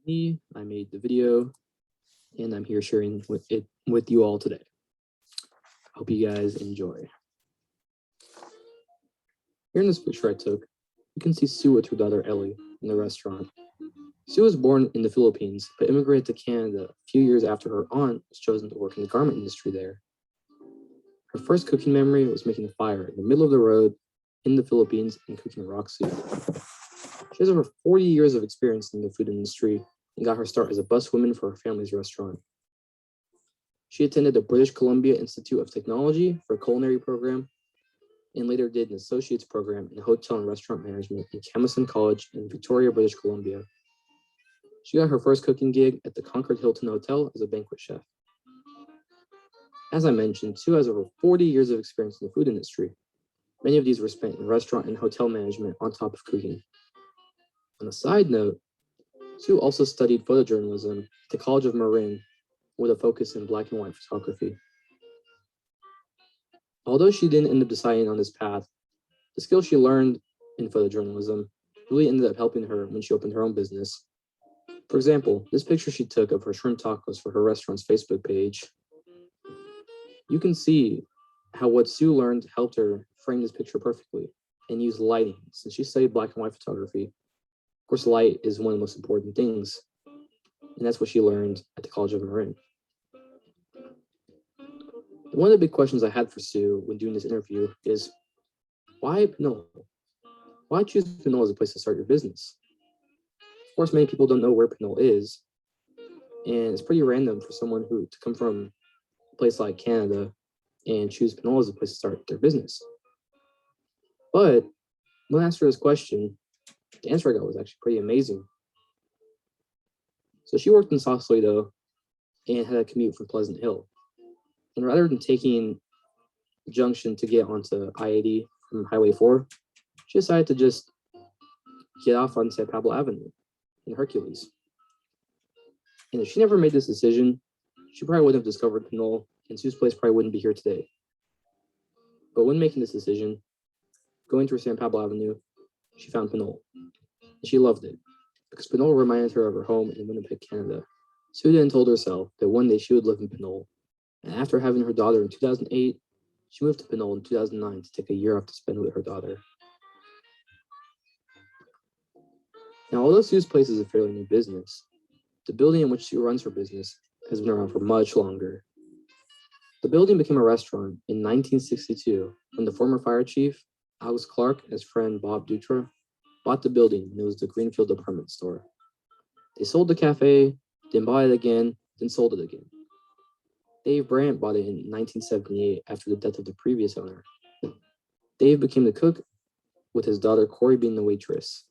me. I made the video and I'm here sharing it with you all today. Hope you guys enjoy. Here in this picture I took, you can see Sue with her daughter Ellie in the restaurant. Sue was born in the Philippines, but immigrated to Canada a few years after her aunt was chosen to work in the garment industry there. Her first cooking memory was making a fire in the middle of the road in the Philippines and cooking rock soup. She has over 40 years of experience in the food industry and got her start as a buswoman for her family's restaurant. She attended the British Columbia Institute of Technology for a culinary program and later did an associate's program in hotel and restaurant management in Camosun College in Victoria, British Columbia. She got her first cooking gig at the Concord Hilton Hotel as a banquet chef. As I mentioned, Sue has over 40 years of experience in the food industry. Many of these were spent in restaurant and hotel management on top of cooking. On a side note, Sue also studied photojournalism at the College of Marin with a focus in black and white photography. Although she didn't end up deciding on this path, the skills she learned in photojournalism really ended up helping her when she opened her own business. For example, this picture she took of her shrimp tacos for her restaurant's Facebook page. You can see how what Sue learned helped her frame this picture perfectly and use lighting since she studied black and white photography. Of course, light is one of the most important things, and that's what she learned at the College of Marin. One of the big questions I had for Sue when doing this interview is, why Pinole? Why choose Pinole as a place to start your business? Of course, many people don't know where Pinole is, and it's pretty random for someone to come from a place like Canada and choose Pinole as a place to start their business. But when I asked her this question, the answer I got was actually pretty amazing. So she worked in Sausalito and had a commute from Pleasant Hill. And rather than taking the junction to get onto I-80 from Highway 4, she decided to just get off on San Pablo Avenue in Hercules. And if she never made this decision, she probably wouldn't have discovered Pinole, and Sue's place probably wouldn't be here today. But when making this decision, going through San Pablo Avenue, she found Pinole. And she loved it, because Pinole reminded her of her home in Winnipeg, Canada. Sue then told herself that one day she would live in Pinole. And after having her daughter in 2008, she moved to Pinole in 2009 to take a year off to spend with her daughter. Now, although Sue's place is a fairly new business, the building in which Sue runs her business has been around for much longer. The building became a restaurant in 1962 when the former fire chief, Alex Clark, and his friend Bob Dutra bought the building when it was the Greenfield department store. They sold the cafe, then bought it again, then sold it again. Dave Brandt bought it in 1978 after the death of the previous owner. Dave became the cook, with his daughter Corey being the waitress.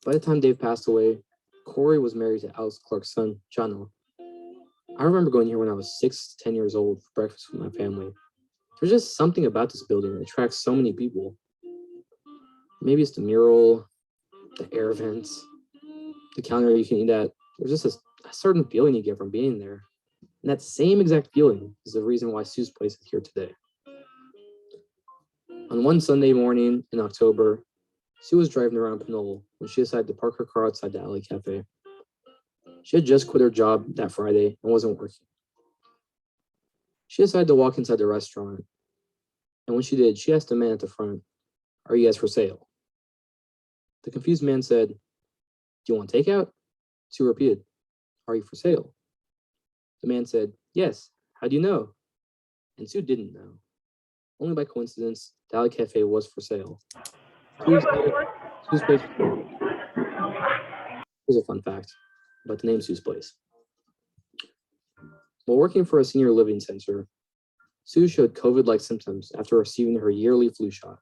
By the time Dave passed away, Corey was married to Alex Clark's son, Chano. I remember going here when I was 6 to 10 years old for breakfast with my family. There's just something about this building that attracts so many people. Maybe it's the mural, the air vents, the counter you can eat at. There's just a certain feeling you get from being there. And that same exact feeling is the reason why Sue's place is here today. On one Sunday morning in October, Sue was driving around Pinole when she decided to park her car outside the Alley Cafe. She had just quit her job that Friday and wasn't working. She decided to walk inside the restaurant, and when she did, she asked the man at the front, "Are you guys for sale?" The confused man said, "Do you want takeout?" Sue repeated, "Are you for sale?" The man said, "Yes, how do you know?" And Sue didn't know. Only by coincidence, the Alley Cafe was for sale. Sue's place. Here's a fun fact about the name Sue's Place. While working for a senior living center, Sue showed COVID-like symptoms after receiving her yearly flu shot.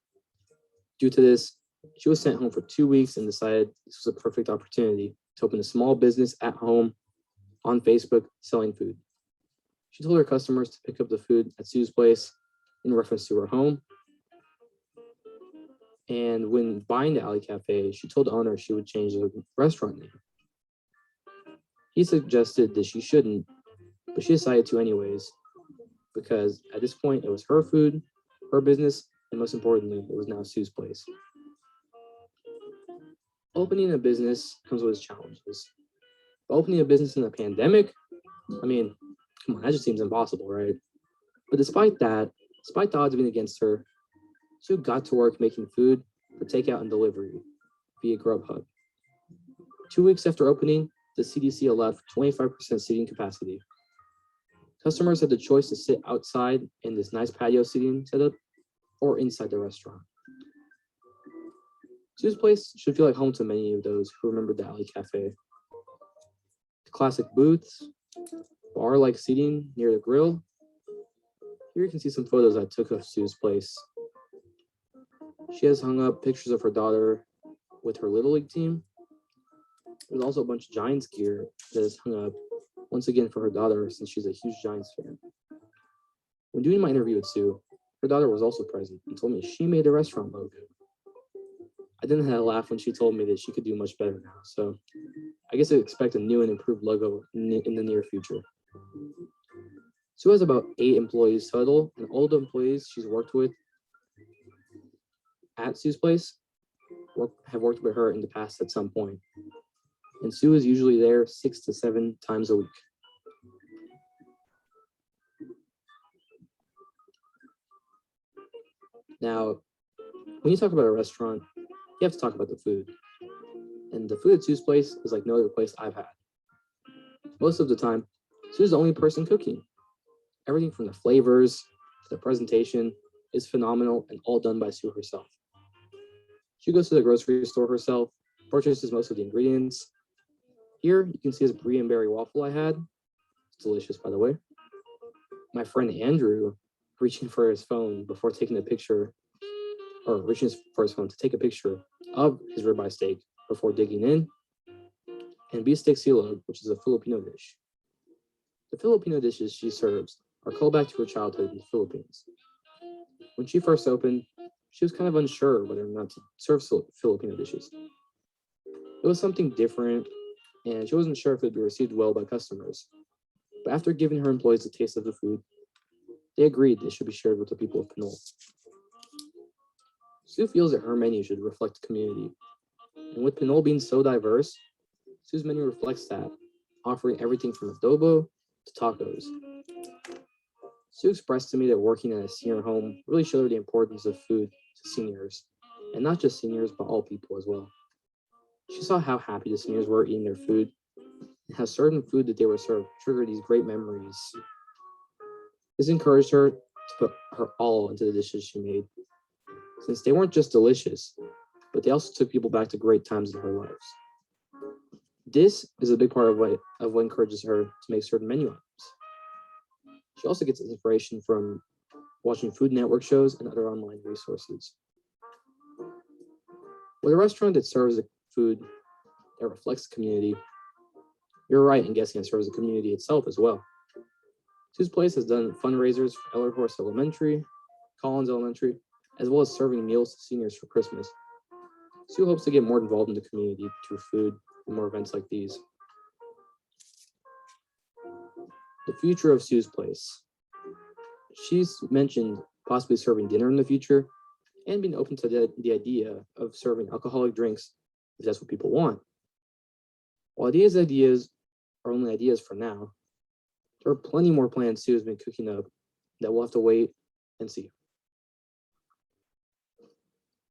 Due to this, she was sent home for 2 weeks and decided this was a perfect opportunity to open a small business at home on Facebook selling food. She told her customers to pick up the food at Sue's Place in reference to her home. And when buying the Alley Cafe, she told the owner she would change the restaurant name. He suggested that she shouldn't, but she decided to anyways, because at this point it was her food, her business, and most importantly, it was now Sue's Place. Opening a business comes with its challenges. But opening a business in a pandemic, I mean, come on, that just seems impossible, right? But despite the odds being against her, Sue got to work making food for takeout and delivery via Grubhub. 2 weeks after opening, the CDC allowed for 25% seating capacity. Customers had the choice to sit outside in this nice patio seating setup or inside the restaurant. Sue's place should feel like home to many of those who remember the Alley Cafe. The classic booths, bar-like seating near the grill. Here you can see some photos I took of Sue's place. She has hung up pictures of her daughter with her Little League team. There's also a bunch of Giants gear that is hung up once again for her daughter since she's a huge Giants fan. When doing my interview with Sue, her daughter was also present and told me she made the restaurant logo. I didn't have a laugh when she told me that she could do much better now, so I guess I expect a new and improved logo in the near future. Sue has about 8 employees total, and all the employees she's worked with at Sue's place have worked with her in the past at some point. And Sue is usually there 6 to 7 times a week. Now, when you talk about a restaurant, you have to talk about the food. And the food at Sue's place is like no other place I've had. Most of the time, Sue's the only person cooking. Everything from the flavors to the presentation is phenomenal and all done by Sue herself. She goes to the grocery store herself, purchases most of the ingredients. Here, you can see this brie and berry waffle I had. It's delicious, by the way. My friend Andrew reaching for his phone before taking a picture, or reaching for his phone to take a picture of his ribeye steak before digging in, and beef steak silog, which is a Filipino dish. The Filipino dishes she serves are callback to her childhood in the Philippines. When she first opened, she was kind of unsure whether or not to serve Filipino dishes. It was something different, and she wasn't sure if it would be received well by customers. But after giving her employees a taste of the food, they agreed it should be shared with the people of Pinole. Sue feels that her menu should reflect the community. And with Pinole being so diverse, Sue's menu reflects that, offering everything from adobo to tacos. Sue expressed to me that working at a senior home really showed her the importance of food to seniors, and not just seniors, but all people as well. She saw how happy the seniors were eating their food, and how certain food that they were served triggered these great memories. This encouraged her to put her all into the dishes she made, since they weren't just delicious, but they also took people back to great times in her lives. This is a big part of what encourages her to make certain menu items. She also gets inspiration from watching Food Network shows and other online resources. With a restaurant that serves the food that reflects the community, you're right in guessing it serves the community itself as well. Sue's Place has done fundraisers for Ellerhorst Elementary, Collins Elementary, as well as serving meals to seniors for Christmas. Sue hopes to get more involved in the community through food and more events like these. The future of Sue's Place. She's mentioned possibly serving dinner in the future and being open to the idea of serving alcoholic drinks if that's what people want. While these ideas are only ideas for now, there are plenty more plans Sue has been cooking up that we'll have to wait and see.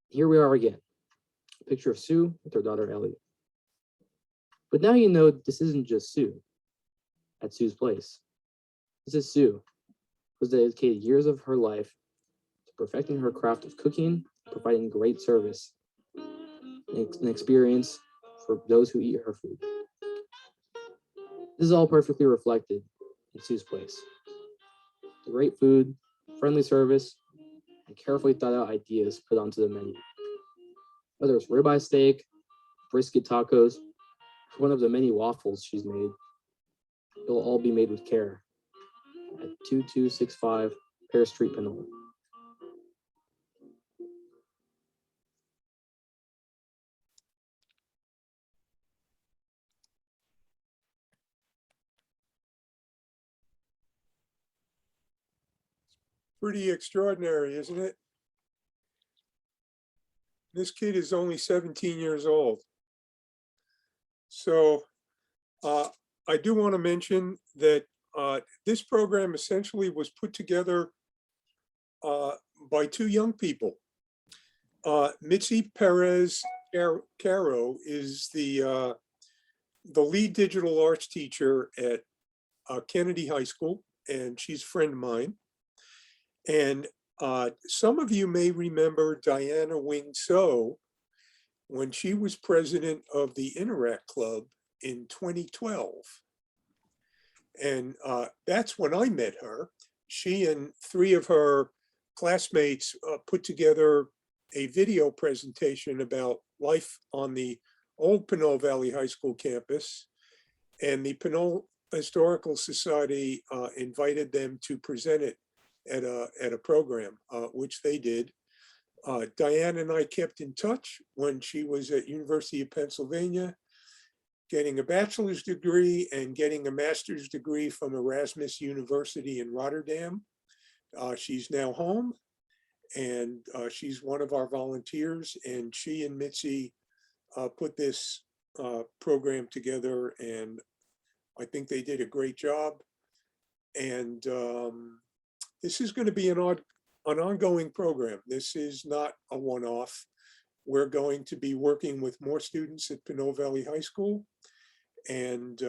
Here we are again, a picture of Sue with her daughter Ellie. But now you know this isn't just Sue at Sue's Place. This is Sue, who's dedicated years of her life to perfecting her craft of cooking, providing great service and an experience for those who eat her food. This is all perfectly reflected in Sue's Place. The great food, friendly service, and carefully thought out ideas put onto the menu. Whether it's ribeye steak, brisket tacos, or one of the many waffles she's made, it will all be made with care at 2265 Pear Street, Pinole. Pretty extraordinary, isn't it? This kid is only 17 years old. So I do want to mention that this program essentially was put together by two young people. Mitzi Perez Caro is the lead digital arts teacher at Kennedy High School, and she's a friend of mine. And some of you may remember Diana Wing So when she was president of the Interact Club in 2012. And that's when I met her. She and three of her classmates put together a video presentation about life on the old Pinole Valley High School campus. And the Pinole Historical Society invited them to present it at a program, which they did. Diane and I kept in touch when she was at University of Pennsylvania, getting a bachelor's degree and getting a master's degree from Erasmus University in Rotterdam. She's now home, and she's one of our volunteers, and she and Mitzi put this program together, and I think they did a great job. And this is going to be an ongoing program. This is not a one-off. We're going to be working with more students at Pinole Valley High School and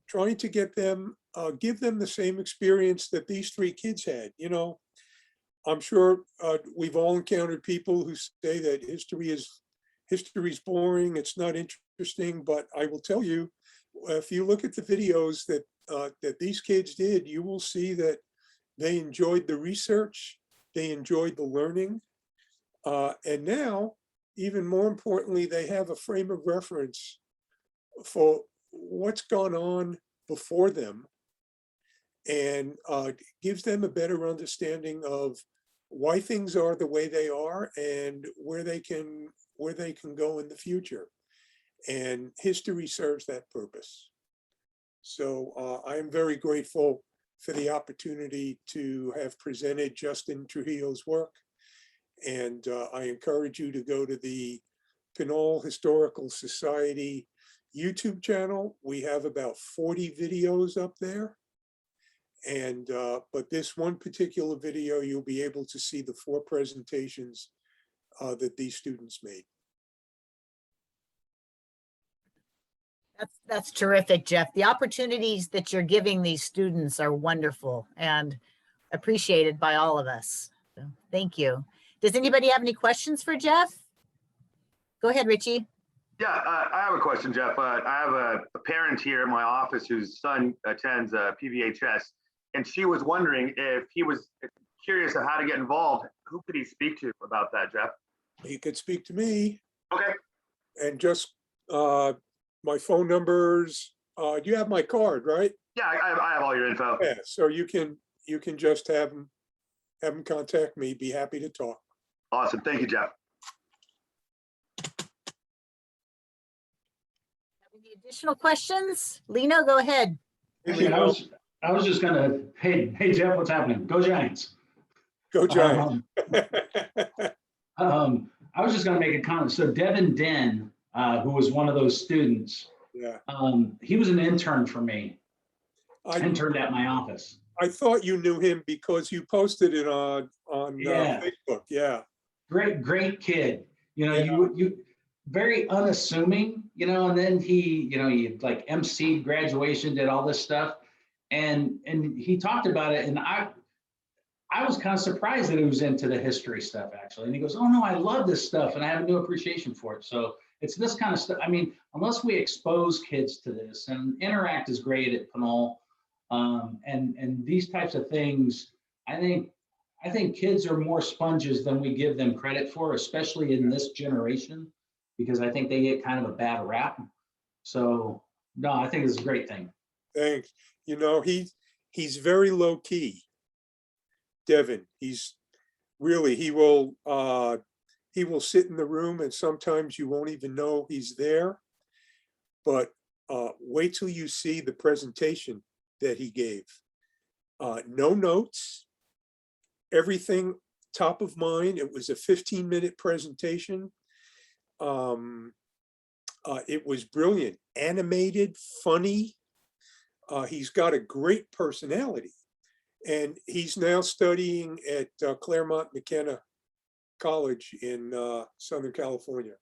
trying to get them, give them the same experience that these three kids had. You know, I'm sure we've all encountered people who say that history's boring, it's not interesting, but I will tell you, if you look at the videos that that these kids did, you will see that they enjoyed the research, they enjoyed the learning, and now, even more importantly, they have a frame of reference for what's gone on before them, and gives them a better understanding of why things are the way they are and where they can go in the future. And history serves that purpose. So I am very grateful for the opportunity to have presented Justin Trujillo's work. And I encourage you to go to the Pinole Historical Society YouTube channel. We have about 40 videos up there. And but this one particular video, you'll be able to see the 4 presentations that these students made. That's terrific, Jeff. The opportunities that you're giving these students are wonderful and appreciated by all of us. So, thank you. Does anybody have any questions for Jeff? Go ahead, Richie. Yeah, I have a question, Jeff. I have a parent here in my office whose son attends PVHS, and she was wondering if he was curious of how to get involved. Who could he speak to about that, Jeff? He could speak to me. Okay. And just my phone numbers. You have my card, right? Yeah, I have all your info. Yeah, so you can just have them contact me. Be happy to talk. Awesome. Thank you, Jeff. Any additional questions? Lino, go ahead. Actually, I was just gonna, hey Jeff, what's happening? Go Giants. Go Giants. I was just gonna make a comment. So Devin Den, who was one of those students, Yeah. He was an intern for me. I Interned at my office. I thought you knew him because you posted it on Yeah. Facebook. Yeah. Great kid. You know, Yeah. you very unassuming, you know, and then he like emceed graduation, did all this stuff. And he talked about it, and I was kind of surprised that he was into the history stuff, actually. And he goes, "Oh no, I love this stuff, and I have a new appreciation for it." So it's this kind of stuff. I mean, unless we expose kids to this, and Interact is great at Pinole, and these types of things, I think kids are more sponges than we give them credit for, especially in this generation, because I think they get kind of a bad rap. So no, I think it's a great thing. Thanks. You know, he's very low key. Devin, he's really, he will sit in the room and sometimes you won't even know he's there. But wait till you see the presentation that he gave. No notes, everything top of mind. It was a 15-minute presentation. It was brilliant, animated, funny. He's got a great personality. And he's now studying at Claremont McKenna College in Southern California.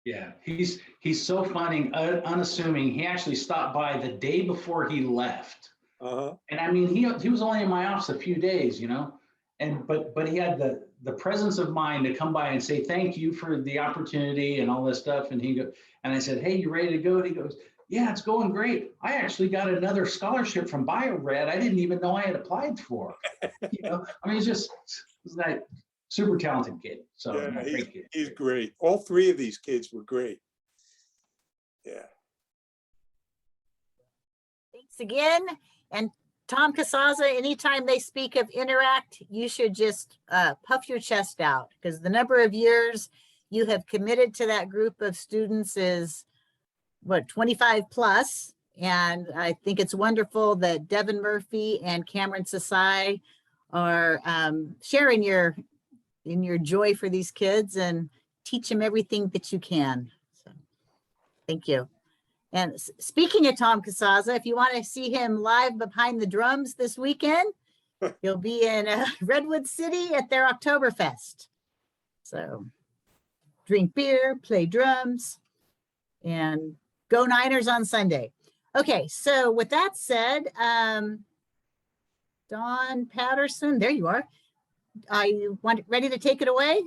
Yeah, he's so funny, unassuming. He actually stopped by the day before he left. Uh-huh. And I mean, he was only in my office a few days, you know, and but he had the presence of mind to come by and say thank you for the opportunity and all this stuff. And I said, hey, you ready to go? And he goes, yeah, it's going great. I actually got another scholarship from BioRad I didn't even know I had applied for. You know, I mean, it's that super talented kid. So Yeah, great kid. he's great. All three of these kids were great. Yeah. Thanks again. And Tom Casaza, anytime they speak of Interact, you should just puff your chest out, because the number of years you have committed to that group of students is what, 25 plus. And I think it's wonderful that Devin Murphy and Cameron Sasai are sharing in your joy for these kids and teach them everything that you can. So thank you. And speaking of Tom Casaza, if you want to see him live behind the drums this weekend, he'll be in Redwood City at their Oktoberfest. So drink beer, play drums, and go Niners on Sunday. Okay, so with that said, Dawn Patterson, there you are. Are you ready to take it away?